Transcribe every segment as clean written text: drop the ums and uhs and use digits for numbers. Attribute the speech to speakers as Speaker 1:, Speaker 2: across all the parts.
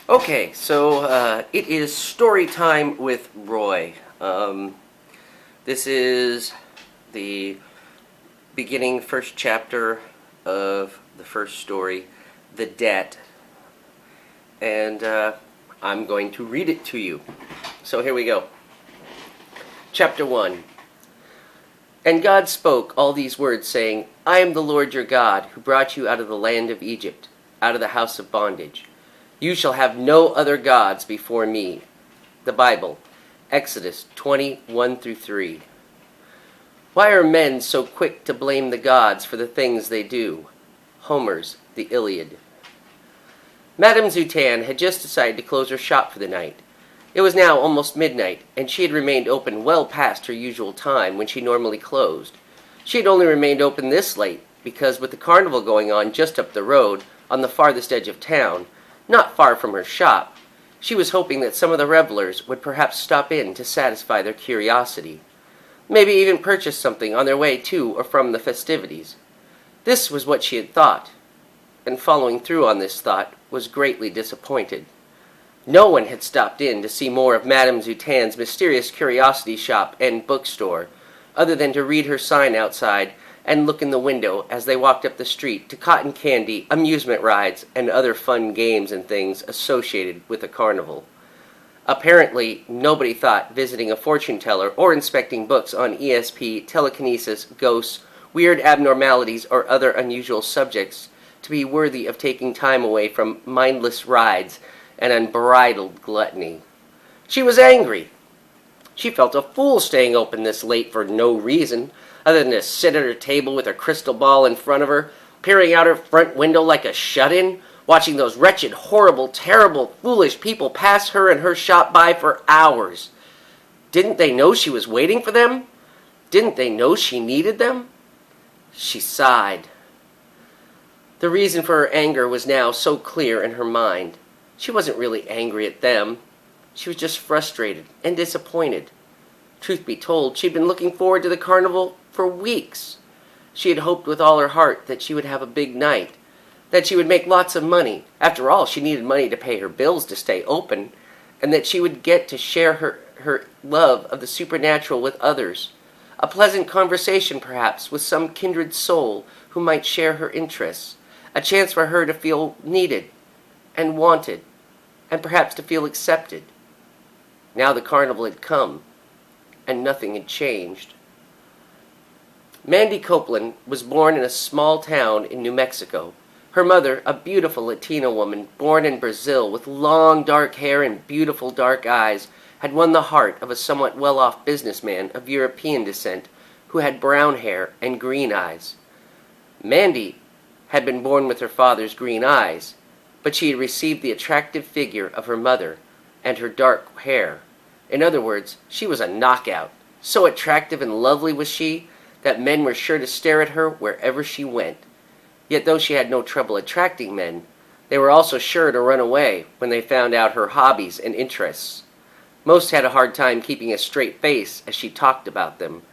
Speaker 1: Okay, so it is story time with Roy. This is the beginning first chapter of the first story, The Debt, and I'm going to read it to you. So here we go. Chapter 1. And God spoke all these words, saying, I am the Lord your God, who brought you out of the land of Egypt, out of the house of bondage. You shall have no other gods before me. The Bible, Exodus 20:1-3. Why are men so quick to blame the gods for the things they do? Homer's The Iliad. Madame Zutan had just decided to close her shop for the night. It was now almost midnight, and she had remained open well past her usual time when she normally closed. She had only remained open this late because, with the carnival going on just up the road, on the farthest edge of town, not far from her shop, she was hoping that some of the revelers would perhaps stop in to satisfy their curiosity, maybe even purchase something on their way to or from the festivities. This was what she had thought, and following through on this thought was greatly disappointed. No one had stopped in to see more of Madame Zutan's mysterious curiosity shop and bookstore, other than to read her sign outside and look in the window as they walked up the street to cotton candy, amusement rides, and other fun games and things associated with a carnival. Apparently, nobody thought visiting a fortune teller or inspecting books on ESP, telekinesis, ghosts, weird abnormalities, or other unusual subjects to be worthy of taking time away from mindless rides and unbridled gluttony. She was angry. She felt a fool staying open this late for no reason, other than to sit at her table with her crystal ball in front of her, peering out her front window like a shut-in, watching those wretched, horrible, terrible, foolish people pass her and her shop by for hours. Didn't they know she was waiting for them? Didn't they know she needed them? She sighed. The reason for her anger was now so clear in her mind. She wasn't really angry at them. She was just frustrated and disappointed. Truth be told, she'd been looking forward to the carnival for weeks. She had hoped with all her heart that she would have a big night, that she would make lots of money. After all, she needed money to pay her bills to stay open, and that she would get to share her love of the supernatural with others. A pleasant conversation, perhaps, with some kindred soul who might share her interests. A chance for her to feel needed and wanted, and perhaps to feel accepted. Now the carnival had come, and nothing had changed. Mandy Copeland was born in a small town in New Mexico. Her mother, a beautiful Latina woman born in Brazil with long dark hair and beautiful dark eyes, had won the heart of a somewhat well-off businessman of European descent who had brown hair and green eyes. Mandy had been born with her father's green eyes, but she had received the attractive figure of her mother and her dark hair. In other words, she was a knockout. So attractive and lovely was she that men were sure to stare at her wherever she went. Yet though she had no trouble attracting men, they were also sure to run away when they found out her hobbies and interests. Most had a hard time keeping a straight face as she talked about them.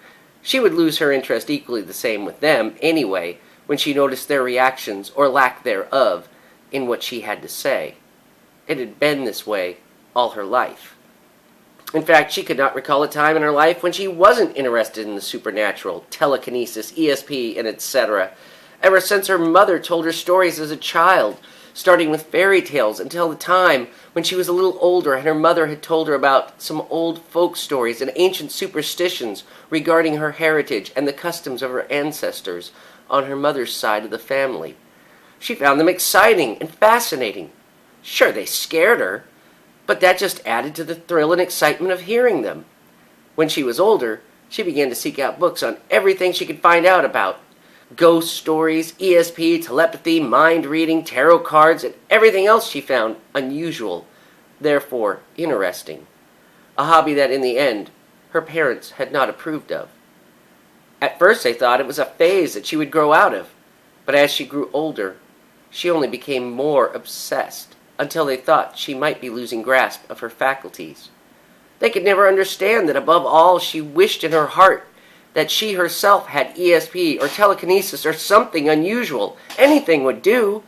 Speaker 1: She would lose her interest equally the same with them anyway when she noticed their reactions or lack thereof in what she had to say. It had been this way all her life. In fact, she could not recall a time in her life when she wasn't interested in the supernatural, telekinesis, ESP, and etc. Ever since her mother told her stories as a child, starting with fairy tales until the time when she was a little older and her mother had told her about some old folk stories and ancient superstitions regarding her heritage and the customs of her ancestors on her mother's side of the family. She found them exciting and fascinating. Sure, they scared her, but that just added to the thrill and excitement of hearing them. When she was older, she began to seek out books on everything she could find out about. Ghost stories, ESP, telepathy, mind reading, tarot cards, and everything else she found unusual, therefore interesting. A hobby that, in the end, her parents had not approved of. At first they thought it was a phase that she would grow out of, but as she grew older, she only became more obsessed, until they thought she might be losing grasp of her faculties. They could never understand that above all she wished in her heart that she herself had ESP or telekinesis or something unusual. Anything would do.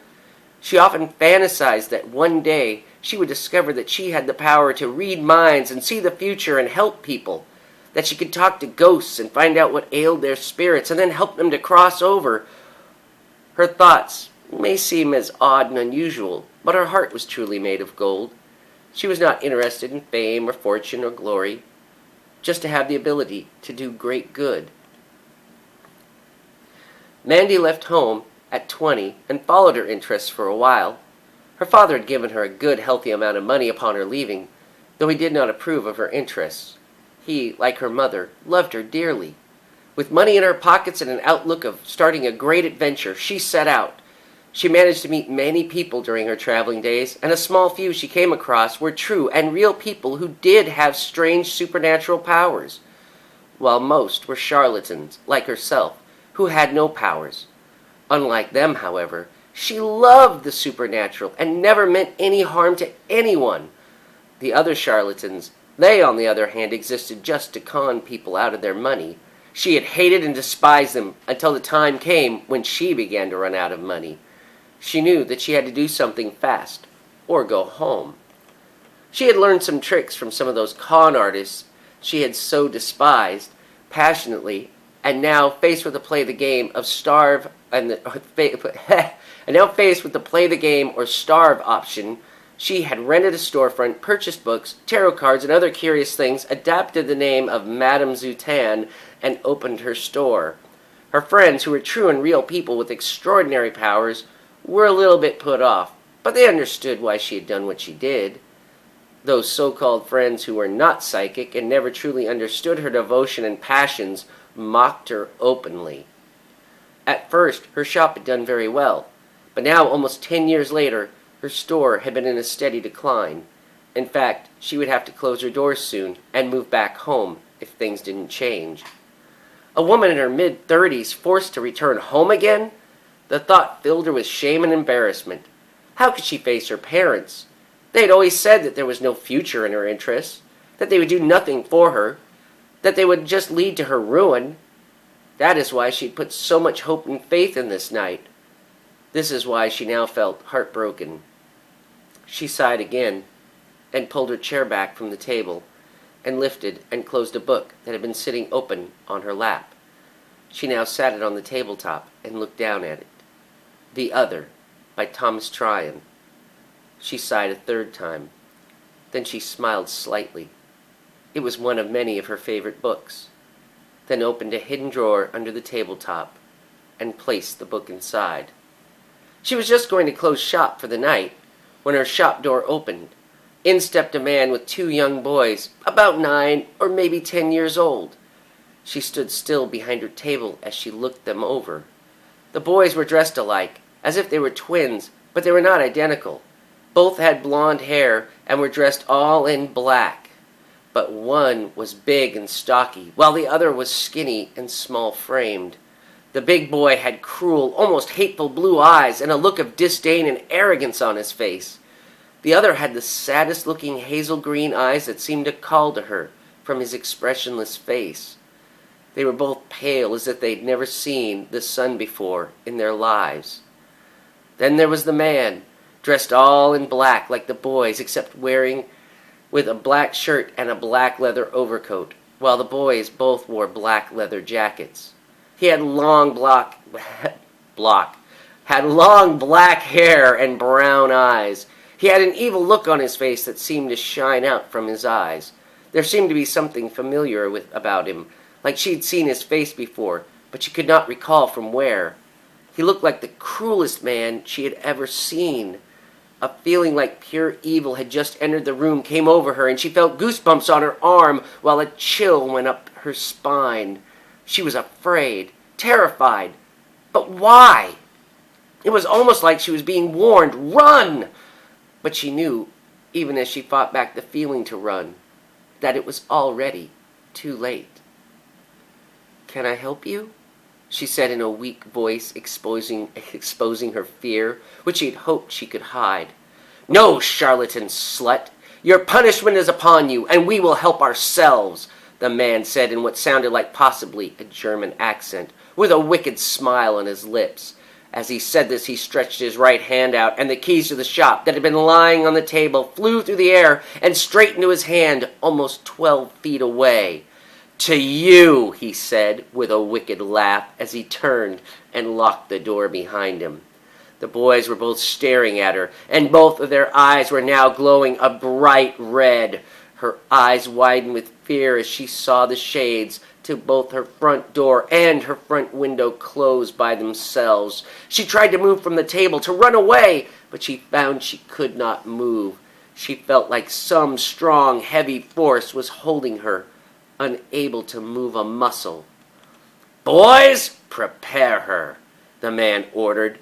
Speaker 1: She often fantasized that one day she would discover that she had the power to read minds and see the future and help people, that she could talk to ghosts and find out what ailed their spirits and then help them to cross over. Her thoughts may seem as odd and unusual, but her heart was truly made of gold. She was not interested in fame or fortune or glory, just to have the ability to do great good. Mandy left home at 20 and followed her interests for a while. Her father had given her a good, healthy amount of money upon her leaving, though he did not approve of her interests. He, like her mother, loved her dearly. With money in her pockets and an outlook of starting a great adventure, she set out. She managed to meet many people during her traveling days, and a small few she came across were true and real people who did have strange supernatural powers, while most were charlatans, like herself, who had no powers. Unlike them, however, she loved the supernatural and never meant any harm to anyone. The other charlatans, they, on the other hand, existed just to con people out of their money. She had hated and despised them until the time came when she began to run out of money. She knew that she had to do something fast, or go home. She had learned some tricks from some of those con artists she had so despised passionately, and now faced with the play the game or starve option, she had rented a storefront, purchased books, tarot cards, and other curious things, adapted the name of Madame Zutan, and opened her store. Her friends, who were true and real people with extraordinary powers, were a little bit put off, but they understood why she had done what she did. Those so-called friends who were not psychic and never truly understood her devotion and passions mocked her openly. At first, her shop had done very well, but now, almost 10 years later, her store had been in a steady decline. In fact, she would have to close her doors soon and move back home if things didn't change. A woman in her mid-30s forced to return home again? The thought filled her with shame and embarrassment. How could she face her parents? They had always said that there was no future in her interests, that they would do nothing for her, that they would just lead to her ruin. That is why she had put so much hope and faith in this night. This is why she now felt heartbroken. She sighed again and pulled her chair back from the table and lifted and closed a book that had been sitting open on her lap. She now sat it on the tabletop and looked down at it. The Other, by Thomas Tryon. She sighed a third time. Then she smiled slightly. It was one of many of her favorite books. Then opened a hidden drawer under the tabletop and placed the book inside. She was just going to close shop for the night when her shop door opened. In stepped a man with 2 young boys, about 9 or maybe 10 years old. She stood still behind her table as she looked them over. The boys were dressed alike, as if they were twins, but they were not identical. Both had blonde hair and were dressed all in black. But one was big and stocky, while the other was skinny and small-framed. The big boy had cruel, almost hateful blue eyes and a look of disdain and arrogance on his face. The other had the saddest-looking hazel-green eyes that seemed to call to her from his expressionless face. They were both pale as if they'd never seen the sun before in their lives. Then there was the man, dressed all in black like the boys, except wearing with a black shirt and a black leather overcoat, while the boys both wore black leather jackets. He had long black hair and brown eyes. He had an evil look on his face that seemed to shine out from his eyes. There seemed to be something familiar about him, like she'd seen his face before, but she could not recall from where. He looked like the cruelest man she had ever seen. A feeling like pure evil had just entered the room came over her, and she felt goosebumps on her arm while a chill went up her spine. She was afraid, terrified. But why? It was almost like she was being warned, run! But she knew, even as she fought back the feeling to run, that it was already too late. "Can I help you?" she said in a weak voice, exposing her fear, which she had hoped she could hide. "No, charlatan slut! Your punishment is upon you, and we will help ourselves," the man said in what sounded like possibly a German accent, with a wicked smile on his lips, As he said this, he stretched his right hand out, and the keys to the shop that had been lying on the table flew through the air and straight into his hand, almost 12 feet away. "To you," he said, with a wicked laugh, as he turned and locked the door behind him. The boys were both staring at her, and both of their eyes were now glowing a bright red. Her eyes widened with fear as she saw the shades to both her front door and her front window close by themselves. She tried to move from the table, to run away, but she found she could not move. She felt like some strong, heavy force was holding her, unable to move a muscle. "Boys, prepare her," the man ordered,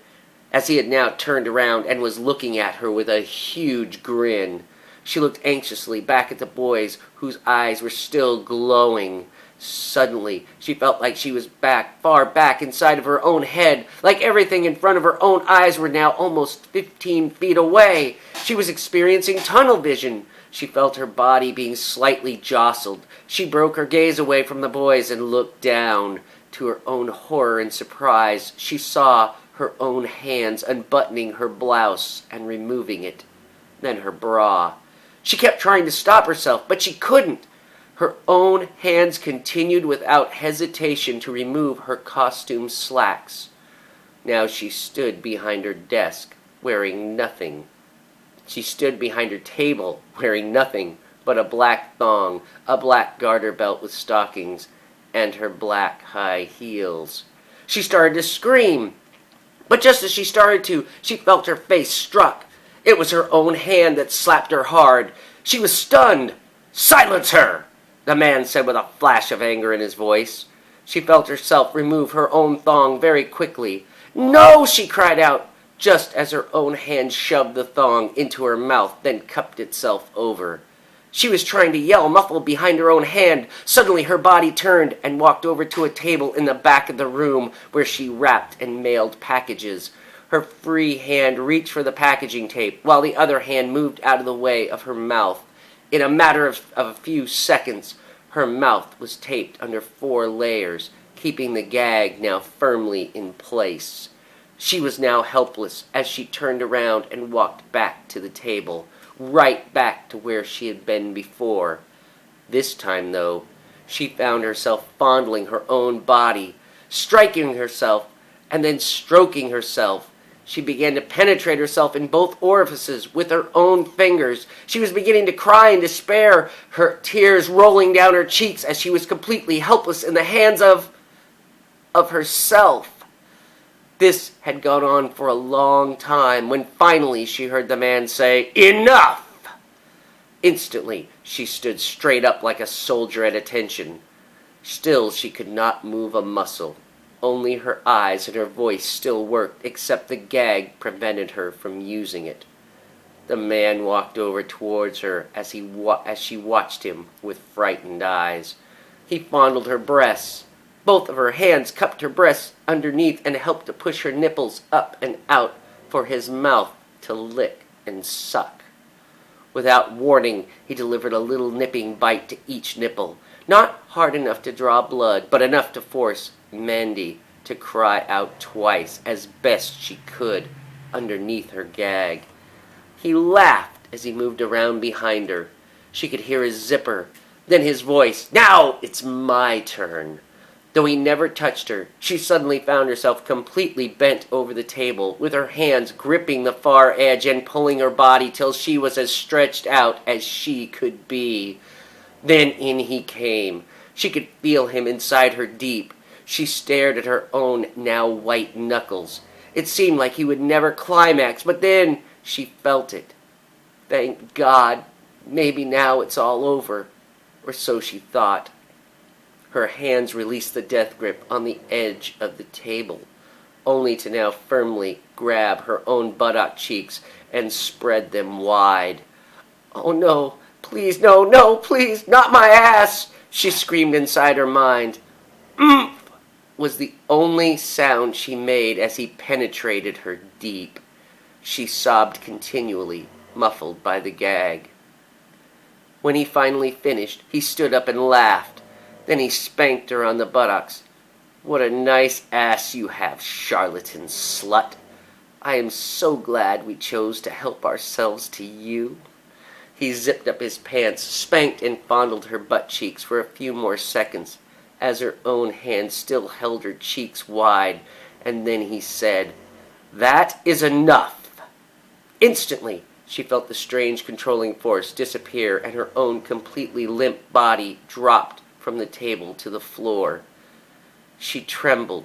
Speaker 1: as he had now turned around and was looking at her with a huge grin. She looked anxiously back at the boys, whose eyes were still glowing. Suddenly, she felt like she was far back inside of her own head, like everything in front of her own eyes were now almost 15 feet away. She was experiencing tunnel vision. She felt her body being slightly jostled. She broke her gaze away from the boys and looked down. To her own horror and surprise, she saw her own hands unbuttoning her blouse and removing it, then her bra. She kept trying to stop herself, but she couldn't. Her own hands continued without hesitation to remove her costume slacks. Now she stood behind her desk, wearing nothing. She stood behind her table, wearing nothing but a black thong, a black garter belt with stockings, and her black high heels. She started to scream, but just as she started to, she felt her face struck. It was her own hand that slapped her hard. She was stunned. "Silence her!" the man said with a flash of anger in his voice. She felt herself remove her own thong very quickly. "No!" she cried out, just as her own hand shoved the thong into her mouth, then cupped itself over. She was trying to yell, muffled behind her own hand. Suddenly her body turned and walked over to a table in the back of the room where she wrapped and mailed packages. Her free hand reached for the packaging tape, while the other hand moved out of the way of her mouth. In a matter of a few seconds, her mouth was taped under 4 layers, keeping the gag now firmly in place. She was now helpless as she turned around and walked back to the table, right back to where she had been before. This time, though, she found herself fondling her own body, striking herself, and then stroking herself. She began to penetrate herself in both orifices with her own fingers. She was beginning to cry in despair, her tears rolling down her cheeks as she was completely helpless in the hands of herself. This had gone on for a long time when finally she heard the man say, "Enough!" Instantly, she stood straight up like a soldier at attention. Still, she could not move a muscle. Only her eyes and her voice still worked, except the gag prevented her from using it. The man walked over towards her as she watched him with frightened eyes. He fondled her breasts. Both of her hands cupped her breasts underneath and helped to push her nipples up and out for his mouth to lick and suck. Without warning, he delivered a little nipping bite to each nipple, not hard enough to draw blood, but enough to force Mandy to cry out twice, as best she could, underneath her gag. He laughed as he moved around behind her. She could hear his zipper, then his voice, "Now it's my turn." Though he never touched her, she suddenly found herself completely bent over the table, with her hands gripping the far edge and pulling her body till she was as stretched out as she could be. Then in he came. She could feel him inside her deep. She stared at her own now white knuckles. It seemed like he would never climax, but then she felt it. Thank God, maybe now it's all over, or so she thought. Her hands released the death grip on the edge of the table, only to now firmly grab her own buttock cheeks and spread them wide. "Oh no, please, no, no, please, not my ass!" she screamed inside her mind. "Oomph!" was the only sound she made as he penetrated her deep. She sobbed continually, muffled by the gag. When he finally finished, he stood up and laughed. Then he spanked her on the buttocks. What a nice ass you have, charlatan slut. I am so glad we chose to help ourselves to you." He zipped up his pants, spanked and fondled her butt cheeks for a few more seconds, as her own hand still held her cheeks wide, and then he said, "That is enough." Instantly, she felt the strange controlling force disappear, and her own completely limp body dropped from the table to the floor. She trembled,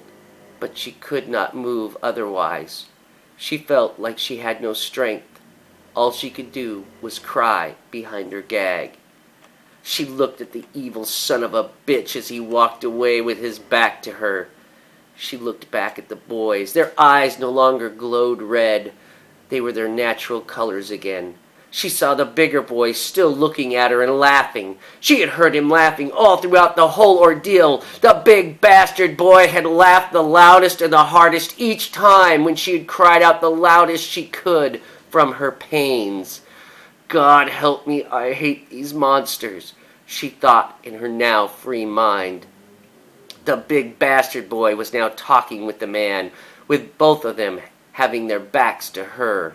Speaker 1: but she could not move otherwise. She felt like she had no strength. All she could do was cry behind her gag. She looked at the evil son of a bitch as he walked away with his back to her. She looked back at the boys. Their eyes no longer glowed red. They were their natural colors again. She saw the bigger boy still looking at her and laughing. She had heard him laughing all throughout the whole ordeal. The big bastard boy had laughed the loudest and the hardest each time when she had cried out the loudest she could from her pains. "God help me, I hate these monsters," she thought in her now free mind. The big bastard boy was now talking with the man, with both of them having their backs to her.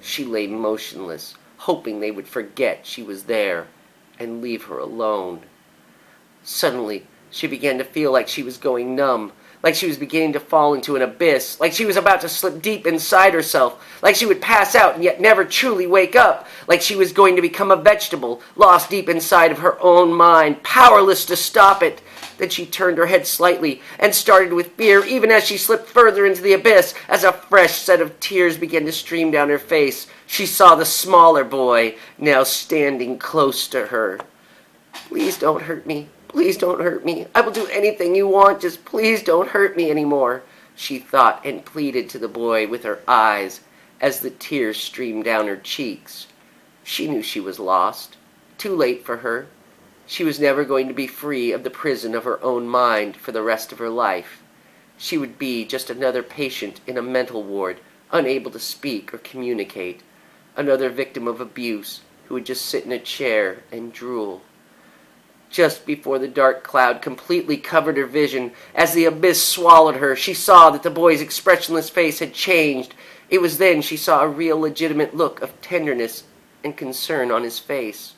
Speaker 1: She lay motionless, hoping they would forget she was there and leave her alone. Suddenly, she began to feel like she was going numb, like she was beginning to fall into an abyss, like she was about to slip deep inside herself, like she would pass out and yet never truly wake up, like she was going to become a vegetable, lost deep inside of her own mind, powerless to stop it. Then she turned her head slightly and started with fear even as she slipped further into the abyss. As a fresh set of tears began to stream down her face, she saw the smaller boy now standing close to her. "Please don't hurt me. Please don't hurt me. I will do anything you want. Just please don't hurt me anymore," she thought, and pleaded to the boy with her eyes as the tears streamed down her cheeks. She knew she was lost. Too late for her. She was never going to be free of the prison of her own mind for the rest of her life. She would be just another patient in a mental ward, unable to speak or communicate, another victim of abuse who would just sit in a chair and drool. Just before the dark cloud completely covered her vision, as the abyss swallowed her, she saw that the boy's expressionless face had changed. It was then she saw a real legitimate look of tenderness and concern on his face.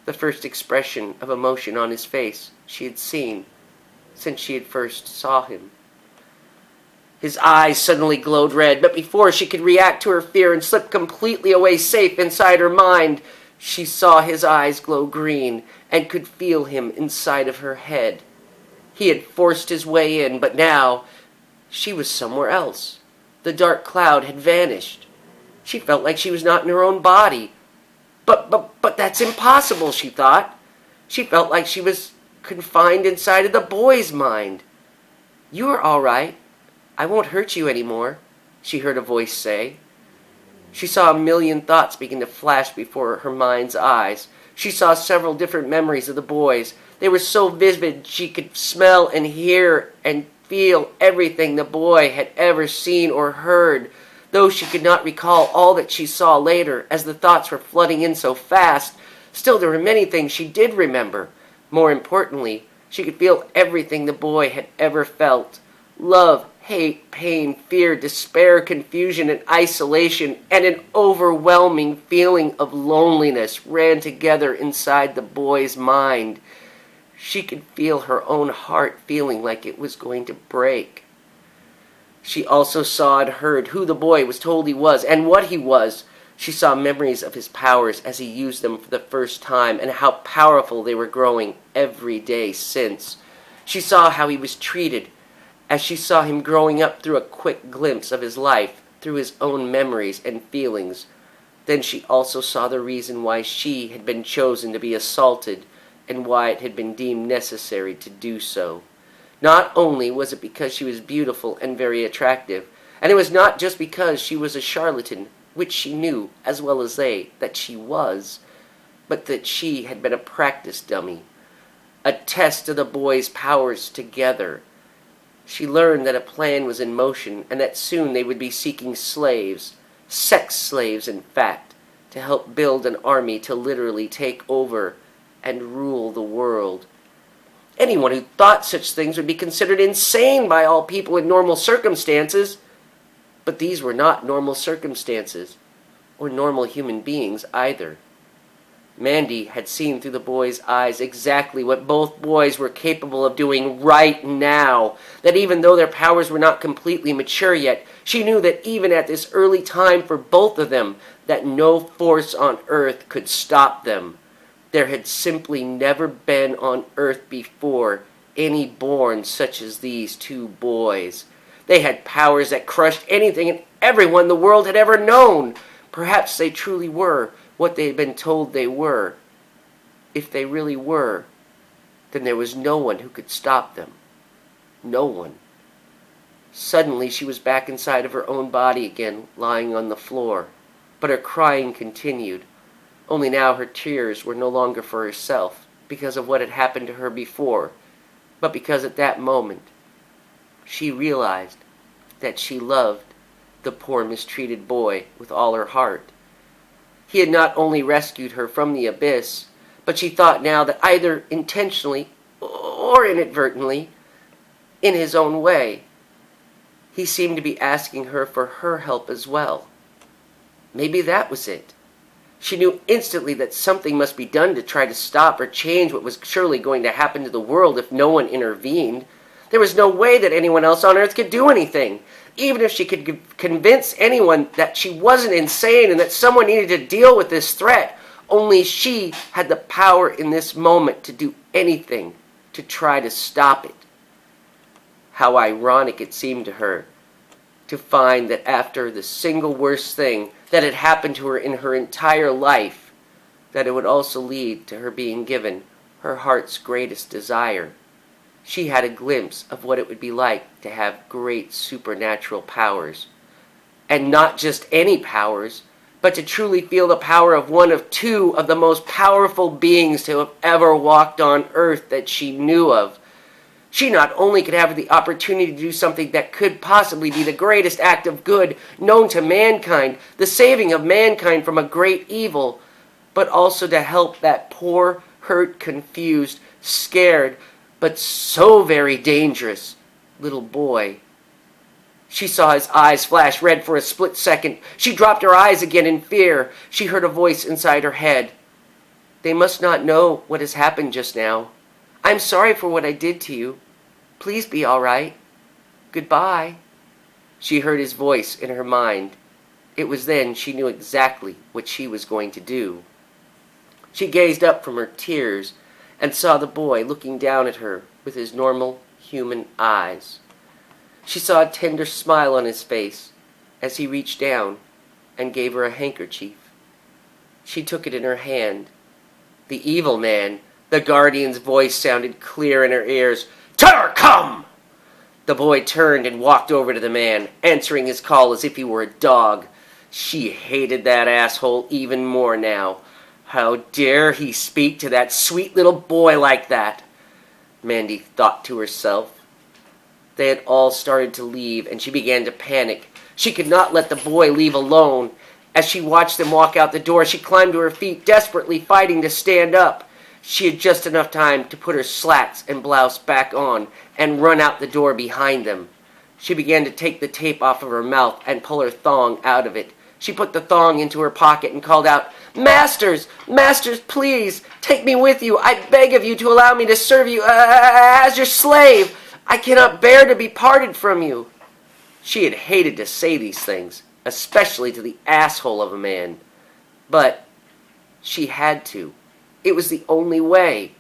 Speaker 1: The first expression of emotion on his face she had seen since she had first saw him. His eyes suddenly glowed red, but before she could react to her fear and slip completely away safe inside her mind, she saw his eyes glow green and could feel him inside of her head. He had forced his way in, but now she was somewhere else. The dark cloud had vanished. She felt like she was not in her own body. But that's impossible, she thought. She felt like she was confined inside of the boy's mind. "You are all right. I won't hurt you anymore," she heard a voice say. She saw a million thoughts begin to flash before her mind's eyes. She saw several different memories of the boys. They were so vivid she could smell and hear and feel everything the boy had ever seen or heard. Though she could not recall all that she saw later, as the thoughts were flooding in so fast, still there were many things she did remember. More importantly, she could feel everything the boy had ever felt. Love, hate, pain, fear, despair, confusion, and isolation, and an overwhelming feeling of loneliness ran together inside the boy's mind. She could feel her own heart feeling like it was going to break. She also saw and heard who the boy was told he was and what he was. She saw memories of his powers as he used them for the first time and how powerful they were growing every day since. She saw how he was treated, as she saw him growing up through a quick glimpse of his life, through his own memories and feelings. Then she also saw the reason why she had been chosen to be assaulted and why it had been deemed necessary to do so. Not only was it because she was beautiful and very attractive, and it was not just because she was a charlatan, which she knew, as well as they, that she was, but that she had been a practice dummy, a test of the boys' powers together. She learned that a plan was in motion and that soon they would be seeking slaves, sex slaves in fact, to help build an army to literally take over and rule the world. Anyone who thought such things would be considered insane by all people in normal circumstances. But these were not normal circumstances, or normal human beings either. Mandy had seen through the boy's eyes exactly what both boys were capable of doing right now, that even though their powers were not completely mature yet, she knew that even at this early time for both of them, that no force on earth could stop them. There had simply never been on earth before any born such as these two boys. They had powers that crushed anything and everyone the world had ever known. Perhaps they truly were what they had been told they were. If they really were, then there was no one who could stop them. No one. Suddenly she was back inside of her own body again, lying on the floor. But her crying continued. Only now her tears were no longer for herself, because of what had happened to her before, but because at that moment she realized that she loved the poor mistreated boy with all her heart. He had not only rescued her from the abyss, but she thought now that either intentionally or inadvertently, in his own way, he seemed to be asking her for her help as well. Maybe that was it. She knew instantly that something must be done to try to stop or change what was surely going to happen to the world if no one intervened. There was no way that anyone else on earth could do anything. Even if she could convince anyone that she wasn't insane and that someone needed to deal with this threat, only she had the power in this moment to do anything to try to stop it. How ironic it seemed to her to find that after the single worst thing that had happened to her in her entire life, that it would also lead to her being given her heart's greatest desire. She had a glimpse of what it would be like to have great supernatural powers. And not just any powers, but to truly feel the power of one of two of the most powerful beings to have ever walked on earth that she knew of. She not only could have the opportunity to do something that could possibly be the greatest act of good known to mankind, the saving of mankind from a great evil, but also to help that poor, hurt, confused, scared, but so very dangerous little boy. She saw his eyes flash red for a split second. She dropped her eyes again in fear. She heard a voice inside her head. "They must not know what has happened just now. I'm sorry for what I did to you. Please be all right. Goodbye." She heard his voice in her mind. It was then she knew exactly what she was going to do. She gazed up from her tears and saw the boy looking down at her with his normal human eyes. She saw a tender smile on his face as he reached down and gave her a handkerchief. She took it in her hand. The evil man, the guardian's voice sounded clear in her ears. "Tell her come!" The boy turned and walked over to the man, answering his call as if he were a dog. She hated that asshole even more now. How dare he speak to that sweet little boy like that? Mandy thought to herself. They had all started to leave, and she began to panic. She could not let the boy leave alone. As she watched them walk out the door, she climbed to her feet, desperately fighting to stand up. She had just enough time to put her slacks and blouse back on and run out the door behind them. She began to take the tape off of her mouth and pull her thong out of it. She put the thong into her pocket and called out, "Masters! Masters, please! Take me with you! I beg of you to allow me to serve you as your slave! I cannot bear to be parted from you!" She had hated to say these things, especially to the asshole of a man. But she had to. It was the only way.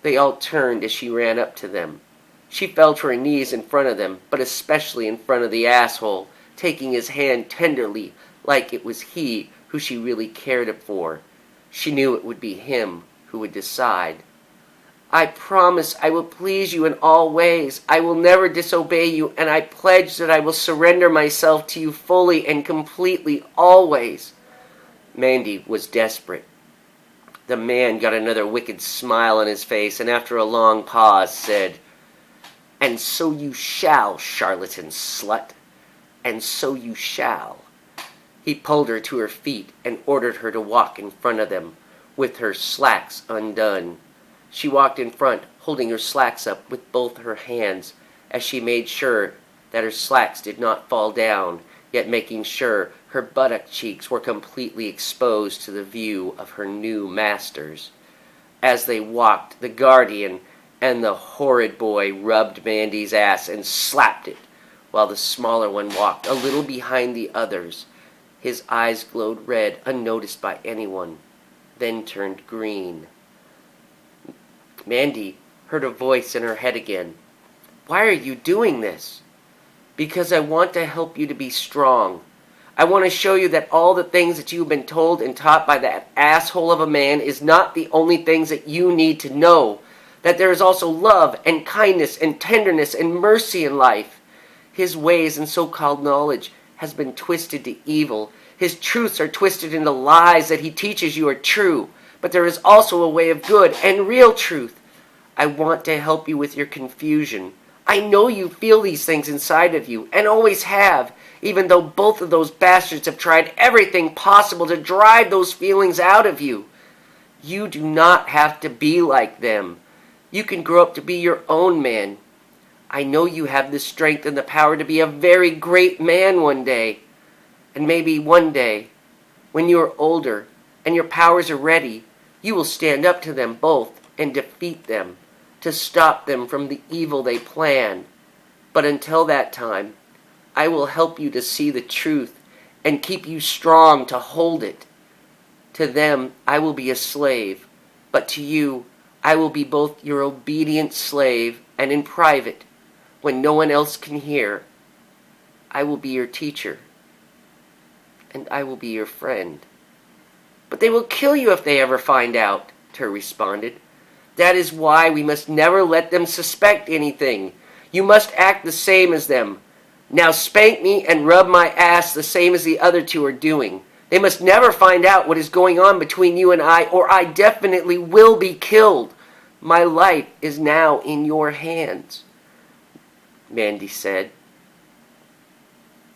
Speaker 1: They all turned as she ran up to them. She fell to her knees in front of them, but especially in front of the asshole, taking his hand tenderly, like it was he who she really cared for. She knew it would be him who would decide. "I promise I will please you in all ways. I will never disobey you, and I pledge that I will surrender myself to you fully and completely, always." Mandy was desperate. The man got another wicked smile on his face, and after a long pause said, "And so you shall, charlatan slut, and so you shall." He pulled her to her feet and ordered her to walk in front of them, with her slacks undone. She walked in front, holding her slacks up with both her hands, as she made sure that her slacks did not fall down, yet making sure her buttock cheeks were completely exposed to the view of her new masters. As they walked, the guardian and the horrid boy rubbed Mandy's ass and slapped it, while the smaller one walked a little behind the others. His eyes glowed red, unnoticed by anyone, then turned green. Mandy heard a voice in her head again. "Why are you doing this?" "Because I want to help you to be strong. I want to show you that all the things that you've been told and taught by that asshole of a man is not the only things that you need to know. That there is also love and kindness and tenderness and mercy in life. His ways and so-called knowledge has been twisted to evil. His truths are twisted into lies that he teaches you are true. But there is also a way of good and real truth. I want to help you with your confusion. I know you feel these things inside of you, and always have, even though both of those bastards have tried everything possible to drive those feelings out of you. You do not have to be like them. You can grow up to be your own man. I know you have the strength and the power to be a very great man one day. And maybe one day, when you are older and your powers are ready, you will stand up to them both and defeat them, to stop them from the evil they plan. But until that time, I will help you to see the truth and keep you strong to hold it. To them, I will be a slave, but to you, I will be both your obedient slave and in private, when no one else can hear, I will be your teacher, and I will be your friend." "But they will kill you if they ever find out," Ter responded. "That is why we must never let them suspect anything. You must act the same as them. Now spank me and rub my ass the same as the other two are doing. They must never find out what is going on between you and I, or I definitely will be killed. My life is now in your hands." Mandy said.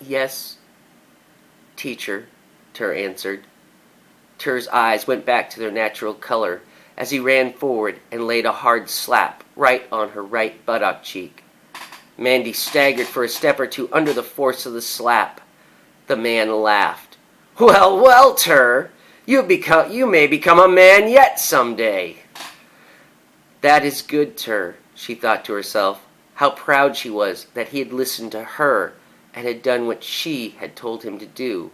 Speaker 1: "Yes, teacher," Ter answered. Ter's eyes went back to their natural color as he ran forward and laid a hard slap right on her right buttock cheek. Mandy staggered for a step or two under the force of the slap. The man laughed. "Well, well, Ter, you may become a man yet someday." That is good, Ter, she thought to herself. How proud she was that he had listened to her and had done what she had told him to do.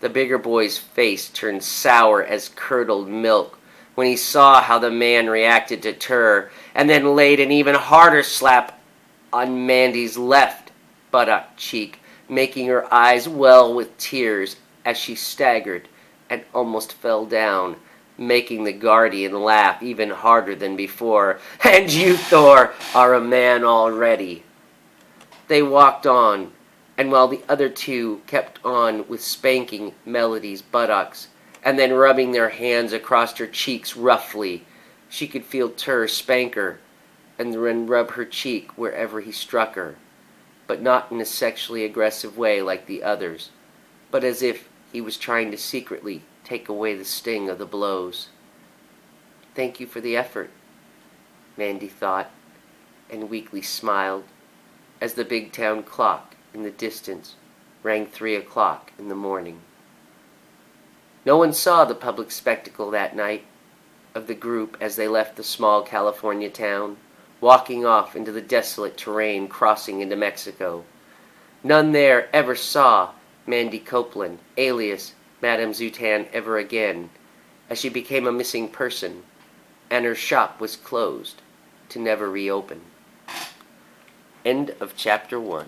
Speaker 1: The bigger boy's face turned sour as curdled milk when he saw how the man reacted to Ter, and then laid an even harder slap on Mandy's left buttock cheek, making her eyes well with tears as she staggered and almost fell down, making the guardian laugh even harder than before. "And you, Thor, are a man already." They walked on, and while the other two kept on with spanking Melody's buttocks, and then rubbing their hands across her cheeks roughly, she could feel Ter spank her, and then rub her cheek wherever he struck her, but not in a sexually aggressive way like the others, but as if he was trying to secretly take away the sting of the blows. "Thank you for the effort," Mandy thought, and weakly smiled as the big town clock in the distance rang 3 o'clock in the morning. No one saw the public spectacle that night of the group as they left the small California town, walking off into the desolate terrain crossing into Mexico. None there ever saw Mandy Copeland, alias Madame Zutan, ever again, as she became a missing person, and her shop was closed to never reopen. End of chapter 1.